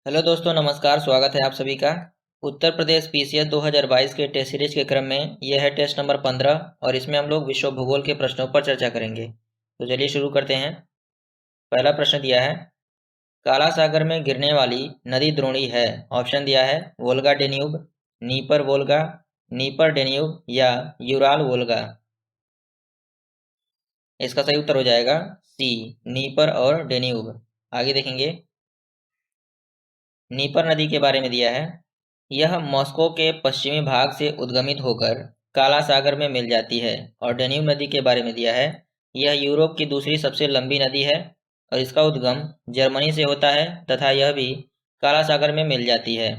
Hello दोस्तों, नमस्कार। स्वागत है आप सभी का। उत्तर प्रदेश पीसीएस 2022 के टेस्ट सीरीज के क्रम में यह है टेस्ट नंबर 15 और इसमें हम लोग विश्व भूगोल के प्रश्नों पर चर्चा करेंगे। तो चलिए शुरू करते हैं। पहला प्रश्न दिया है, काला सागर में गिरने वाली नदी द्रोणी है। ऑप्शन दिया है Volga Danube, Dnieper Volga, Dnieper Danube या यूराल वोल्गा। इसका सही उत्तर हो जाएगा सी, नीपर और डेन्यूब। आगे देखेंगे, नीपर नदी के बारे में दिया है, यह मॉस्को के पश्चिमी भाग से उद्गमित होकर काला सागर में मिल जाती है। और डेन्यूब नदी के बारे में दिया है, यह यूरोप की दूसरी सबसे लंबी नदी है और इसका उद्गम जर्मनी से होता है तथा यह भी काला सागर में मिल जाती है।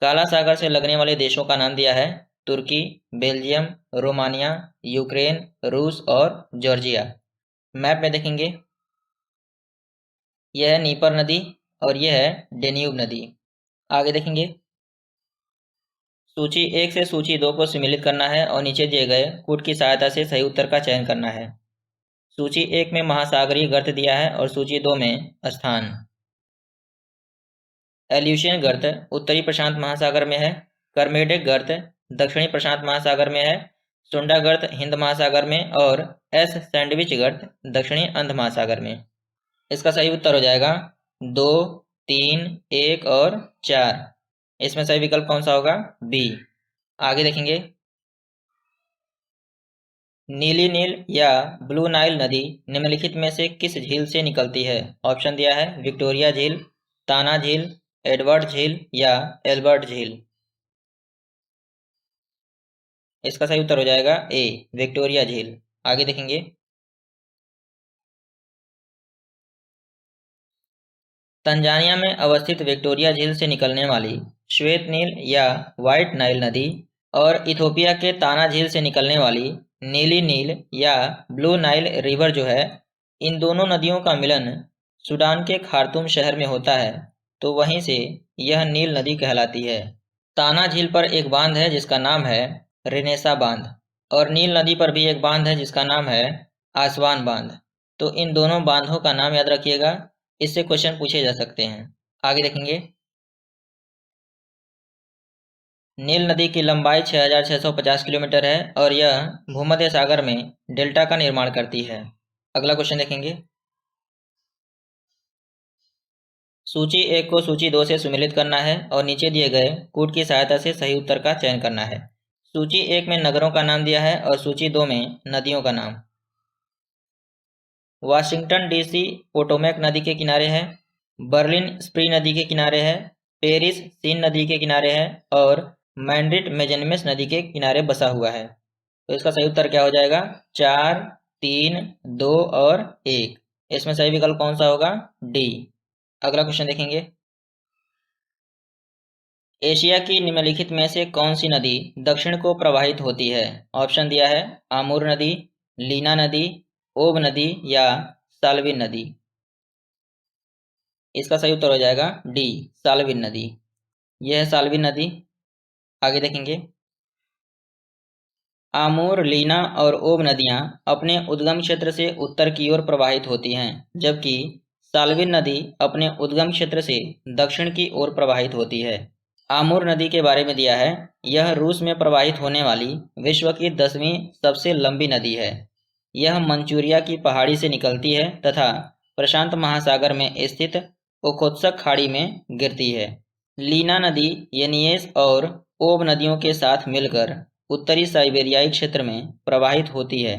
काला सागर से लगने वाले देशों का नाम दिया है तुर्की, बेल्जियम, रोमानिया, यूक्रेन, रूस और जॉर्जिया। मैप में देखेंगे, यह है नीपर नदी और यह है डेन्यूब नदी। आगे देखेंगे, सूची 1 से सूची 2 को सम्मिलित करना है और नीचे दिए गए कूट की सहायता से सही उत्तर का चयन करना है। सूची 1 में महासागरीय गर्त दिया है और सूची 2 में स्थान। एल्यूशियन गर्त उत्तरी प्रशांत महासागर में है। कर्मेटिक गर्त दक्षिणी प्रशांत महासागर में है। सुंडा गर्त हिंद महासागर में और एस सैंडविच गर्त दक्षिणी अंध महासागर में। इसका सही उत्तर हो जाएगा 2, 3, 1 और 4। इसमें सही विकल्प कौन सा होगा? बी। आगे देखेंगे, नीली नील या ब्लू नाइल नदी निम्नलिखित में से किस झील से निकलती है? ऑप्शन दिया है विक्टोरिया झील, ताना झील, एडवर्ड झील या एल्बर्ट झील। इसका सही उत्तर हो जाएगा ए, विक्टोरिया झील। आगे देखेंगे, तंजानिया में अवस्थित विक्टोरिया झील से निकलने वाली श्वेत नील या व्हाइट नाइल नदी और इथोपिया के ताना झील से निकलने वाली नीली नील या ब्लू नाइल रिवर जो है, इन दोनों नदियों का मिलन सूडान के खार्तूम शहर में होता है, तो वहीं से यह नील नदी कहलाती है। ताना झील पर एक बांध है जिसका नाम है रेनेसा बांध और नील नदी पर भी एक बांध है जिसका नाम है आसवान बांध। तो इन दोनों बांधों का नाम याद रखिएगा, इससे क्वेश्चन पूछे जा सकते हैं। आगे देखेंगे, नील नदी की लंबाई 6650 किलोमीटर है और यह भूमध्य सागर में डेल्टा का निर्माण करती है। अगला क्वेश्चन देखेंगे, सूची 1 को सूची 2 से सम्मिलित करना है और नीचे दिए गए कूट की सहायता से सही उत्तर का चयन करना है। सूची 1 में नगरों का नाम दिया है और सूची 2 में नदियों का नाम। वाशिंगटन डीसी पोटोमैक नदी के किनारे है, बर्लिन स्प्री नदी के किनारे है, पेरिस सीन नदी के किनारे है और मैड्रिड मेजनमेस नदी के किनारे बसा हुआ है। तो इसका सही उत्तर क्या हो जाएगा? 4, 3, 2 और 1। इसमें सही विकल्प कौन सा होगा? डी। अगला क्वेश्चन देखेंगे, एशिया की निम्नलिखित में से कौन सी नदी दक्षिण को प्रवाहित होती है? ऑप्शन दिया है आमूर नदी, लीना नदी, ओब नदी या साल्विन नदी। इसका सही उत्तर हो जाएगा डी, साल्विन नदी। यह है साल्विन नदी। आगे देखेंगे, आमूर, लीना और ओब नदियां अपने उद्गम क्षेत्र से उत्तर की ओर प्रवाहित होती हैं, जबकि साल्विन नदी अपने उद्गम क्षेत्र से दक्षिण की ओर प्रवाहित होती है। आमूर नदी के बारे में दिया है, यह रूस में प्रवाहित होने वाली विश्व की 10वीं सबसे लंबी नदी है। यह मंचूरिया की पहाड़ी से निकलती है तथा प्रशांत महासागर में स्थित ओखोत्स्क खाड़ी में गिरती है। लीना नदी येनियस और ओब नदियों के साथ मिलकर उत्तरी साइबेरियाई क्षेत्र में प्रवाहित होती है।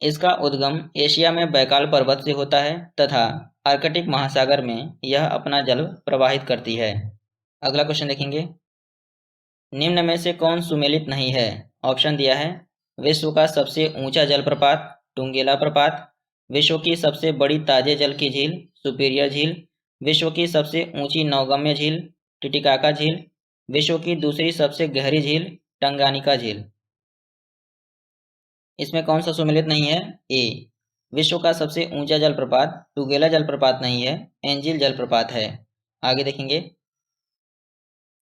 इसका उद्गम एशिया में बैकाल पर्वत से होता है तथा आर्कटिक महासागर में यह अपना जल प्रवाहित करती है। अगला क्वेश्चन देखेंगे, निम्न में से कौन सुमेलित नहीं है? ऑप्शन दिया है विश्व का सबसे ऊंचा जलप्रपात टुंगेला प्रपात, विश्व की सबसे बड़ी ताजे जल की झील सुपीरियर झील, विश्व की सबसे ऊंची नौगम्य झील टिटिकाका झील, विश्व की दूसरी सबसे गहरी झील टंगानिका झील। इसमें कौन सा सुमेलित नहीं है? ए, विश्व का सबसे ऊंचा जलप्रपात टुगेला जलप्रपात नहीं है, एंजिल जलप्रपात है। आगे देखेंगे,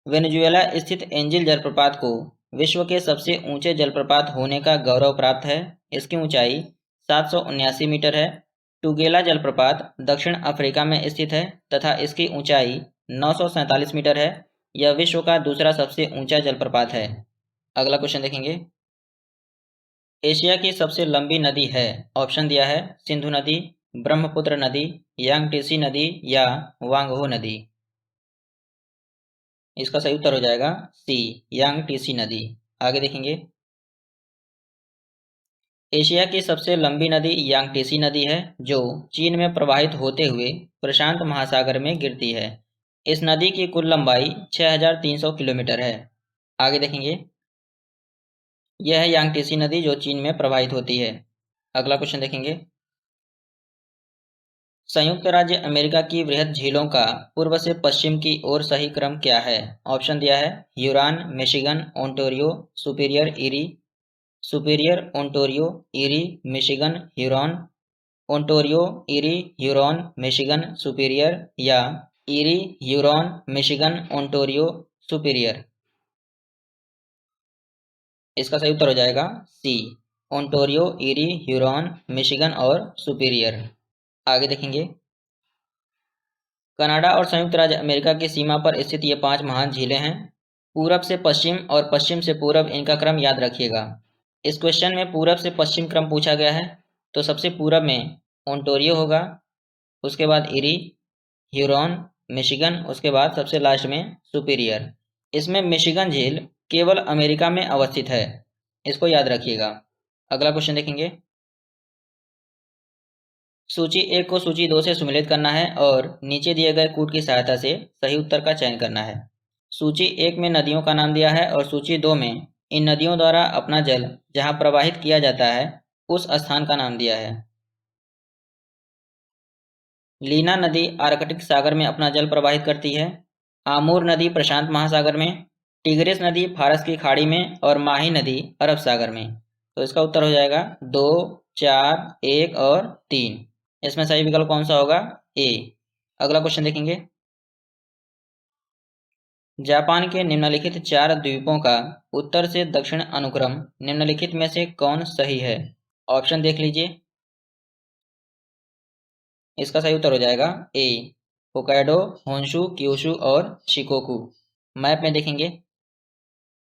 वेनेजुएला स्थित एंजिल जलप्रपात को विश्व के सबसे ऊंचे जलप्रपात होने का गौरव प्राप्त है। इसकी ऊंचाई 779 मीटर है। टुगेला जलप्रपात दक्षिण अफ्रीका में स्थित है तथा इसकी ऊंचाई 947 मीटर है। यह विश्व का दूसरा सबसे ऊंचा जलप्रपात है। अगला क्वेश्चन देखेंगे। एशिया की सबसे लंबी नदी है। ऑप्शन दिया है सिंधु नदी, ब्रह्मपुत्र नदी, यांगटीसी नदी या वांगहो नदी। इसका सही उत्तर हो जाएगा सी, यांगटीसी नदी। आगे देखेंगे। एशिया की सबसे लंबी नदी यांगटीसी नदी है, जो चीन में प्रवाहित होते हुए प्रशांत महासागर में गिरती है। इस नदी की कुल लंबाई 6300 किलोमीटर है। आगे देखेंगे। यह है यांगटीसी नदी, जो चीन में प्रवाहित होती है। अगला क्वेश्चन देखेंगे। संयुक्त राज्य अमेरिका की वृहद झीलों का पूर्व से पश्चिम की ओर सही क्रम क्या है? ऑप्शन दिया है Huron, Michigan, Ontario, superior, eri. Superior, Ontario, eri, Michigan, Huron. Ontario, eri, Huron, Michigan, superior या eri, Huron, Michigan, Ontario, superior. इसका सही उत्तर हो जाएगा सी, ओंटारियो, इरी, ह्यूरॉन, मिशिगन और सुपीरियर। आगे देखेंगे। कनाडा और संयुक्त राज्य अमेरिका की सीमा पर स्थित ये 5 महान झीलें हैं। पूरब से पश्चिम और पश्चिम से पूरब इनका क्रम याद रखिएगा। इस क्वेश्चन में पूरब से पश्चिम क्रम पूछा गया है, तो सबसे पूरब में ओंटारियो होगा, उसके बाद इरी, ह्यूरॉन, मिशिगन, उसके बाद सबसे लास्ट में सुपीरियर। इसमें मिशिगन झील केवल अमेरिका में अवस्थित है, इसको याद रखिएगा। अगला क्वेश्चन देखेंगे। सूची 1 को सूची 2 से सुमेलित करना है और नीचे दिए गए कूट की सहायता से सही उत्तर का चयन करना है। सूची 1 में नदियों का नाम दिया है और सूची 2 में इन नदियों द्वारा अपना जल जहां प्रवाहित किया जाता है उस स्थान का नाम दिया है। लीना नदी आर्कटिक सागर में अपना जल प्रवाहित करती है। आमूर नदी प्रशांत महासागर में, टिग्रिस नदी फारस की खाड़ी में और माही नदी अरब सागर में। तो इसका उत्तर हो जाएगा 2, 4, 1 और 3। इसमें सही विकल्प कौन सा होगा? ए। अगला क्वेश्चन देखेंगे। जापान के निम्नलिखित 4 द्वीपों का उत्तर से दक्षिण अनुक्रम निम्नलिखित में से कौन सही है? ऑप्शन देख लीजिए। इसका सही उत्तर हो जाएगा ए, होकाइडो, होन्शु, क्यूशु और शिकोकू। मैप में देखेंगे।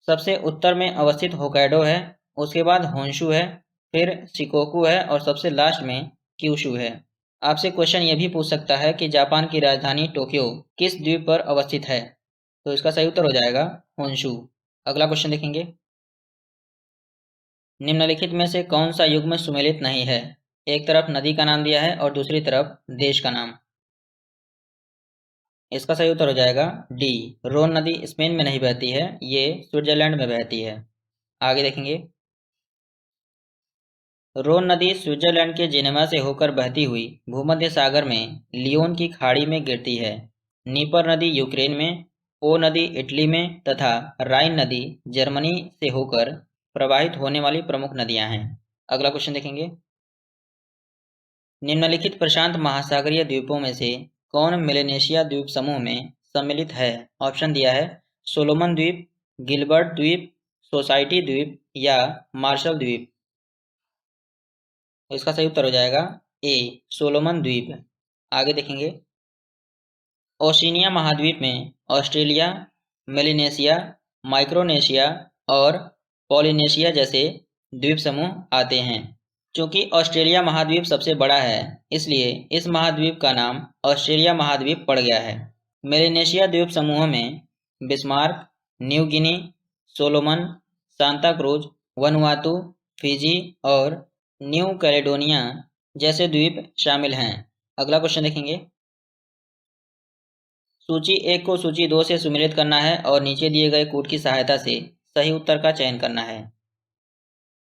सबसे उत्तर में अवस्थित होकाइडो है, उसके बाद होन्शु है, फिर शिकोकू है और सबसे लास्ट में क्यूशु है। आपसे क्वेश्चन यह भी पूछ सकता है कि जापान की राजधानी टोक्यो किस द्वीप पर अवस्थित है? तो इसका सही उत्तर हो जाएगा होन्शु। अगला क्वेश्चन देखेंगे। निम्नलिखित में से कौन सा युग्म सुमेलित नहीं है? एक तरफ नदी का नाम दिया है और दूसरी तरफ देश का नाम। इसका सही उत्तर हो जाएगा डी, रोन नदी स्पेन में नहीं बहती है, ये स्विट्जरलैंड में बहती है। आगे देखेंगे। रोन नदी स्विट्जरलैंड के जेनेवा से होकर बहती हुई भूमध्य सागर में लियोन की खाड़ी में गिरती है। नीपर नदी यूक्रेन में, पो नदी इटली में तथा राइन नदी जर्मनी से होकर प्रवाहित होने वाली प्रमुख नदियां हैं। अगला क्वेश्चन देखेंगे। निम्नलिखित प्रशांत महासागरीय द्वीपों में से कौन मेलेनेशिया द्वीप समूह में सम्मिलित है? ऑप्शन दिया है सोलोमन द्वीप, गिलबर्ट द्वीप, सोसाइटी द्वीप या मार्शल द्वीप। तो इसका सही उत्तर हो जाएगा ए, सोलोमन द्वीप। आगे देखेंगे। ओशिनिया महाद्वीप में ऑस्ट्रेलिया, मेलिनेशिया, माइक्रोनेशिया और पॉलिनेशिया जैसे द्वीप समूह आते हैं। चूंकि ऑस्ट्रेलिया महाद्वीप सबसे बड़ा है, इसलिए इस महाद्वीप का नाम ऑस्ट्रेलिया महाद्वीप पड़ गया है। मेलिनेशिया द्वीप समूह में Bismarck, New Guinea, Solomon, Santa cruise, Vanuatu, Fiji और न्यू कैलेडोनिया जैसे द्वीप शामिल हैं। अगला क्वेश्चन देखेंगे। सूची 1 को सूची 2 से सुमेलित करना है और नीचे दिए गए कूट की सहायता से सही उत्तर का चयन करना है।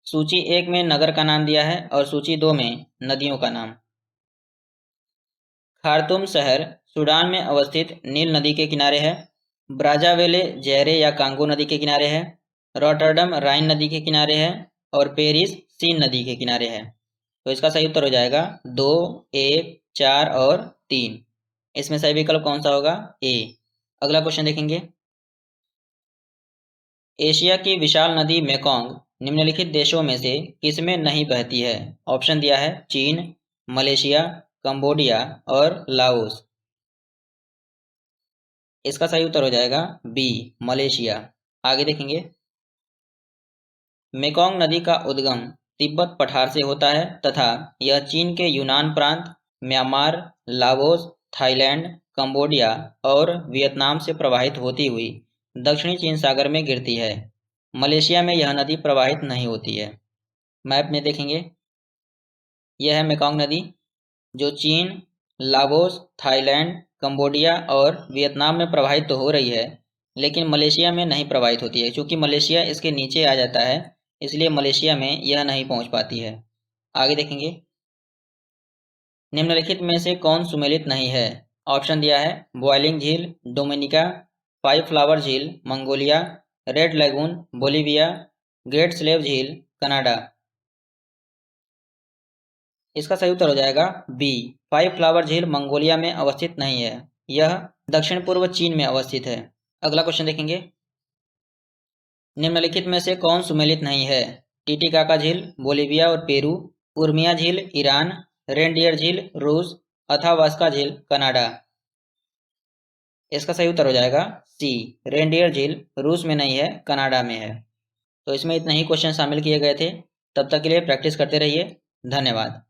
सूची 1 में नगर का नाम दिया है और सूची 2 में नदियों का नाम। खार्तूम शहर सूडान में अवस्थित नील नदी के किनारे है। ब्राज़ाविले जैरे या कांगो नदी के किनारे है। रॉटरडम राइन नदी के किनारे है और पेरिस सीन नदी के किनारे है। तो इसका सही उत्तर हो जाएगा 2, 1, 4 और 3। इसमें सही विकल्प कौन सा होगा? ए। अगला क्वेश्चन देखेंगे। एशिया की विशाल नदी मेकोंग निम्नलिखित देशों में से किसमें नहीं बहती है? ऑप्शन दिया है चीन, मलेशिया, कंबोडिया और लाओस। इसका सही उत्तर हो जाएगा बी, मलेशिया। आगे देखेंगे, मेकोंग नदी का उद्गम तिब्बत पठार से होता है तथा यह चीन के यूनान प्रांत, म्यांमार, लाओस, थाईलैंड, कंबोडिया और वियतनाम से प्रवाहित होती हुई दक्षिणी चीन सागर में गिरती है। मलेशिया में यह नदी प्रवाहित नहीं होती है। मैप में देखेंगे, यह है मेकोंग नदी जो चीन, लाओस, थाईलैंड, कंबोडिया और वियतनाम में प्रवाहित तो हो रही है, लेकिन मलेशिया में नहीं प्रवाहित होती है। क्योंकि मलेशिया इसके नीचे आ जाता है, इसलिए मलेशिया में यह नहीं पहुंच पाती है। आगे देखेंगे, निम्नलिखित में से कौन सुमेलित नहीं है? ऑप्शन दिया है बॉइलिंग झील डोमिनिका, फाइव फ्लावर झील Mongolia, red lagoon Bolivia, great slave झील कनाडा। इसका सही उत्तर हो जाएगा बी, फाइव फ्लावर झील मंगोलिया में अवस्थित नहीं है, यह दक्षिण पूर्व चीन में अवस्थित है। अगला क्वेश्चन देखेंगे, निम्नलिखित में से कौन सुमेलित नहीं है? टीटीकाका झील बोलीविया और पेरू, उर्मिया झील ईरान, रेनडियर झील रूस, अथावास्का झील कनाडा। इसका सही उत्तर हो जाएगा सी, रेनडियर झील रूस में नहीं है, कनाडा में है। तो इसमें इतने ही क्वेश्चन शामिल किए गए थे। तब तक के लिए प्रैक्टिस करते रहिए। धन्यवाद।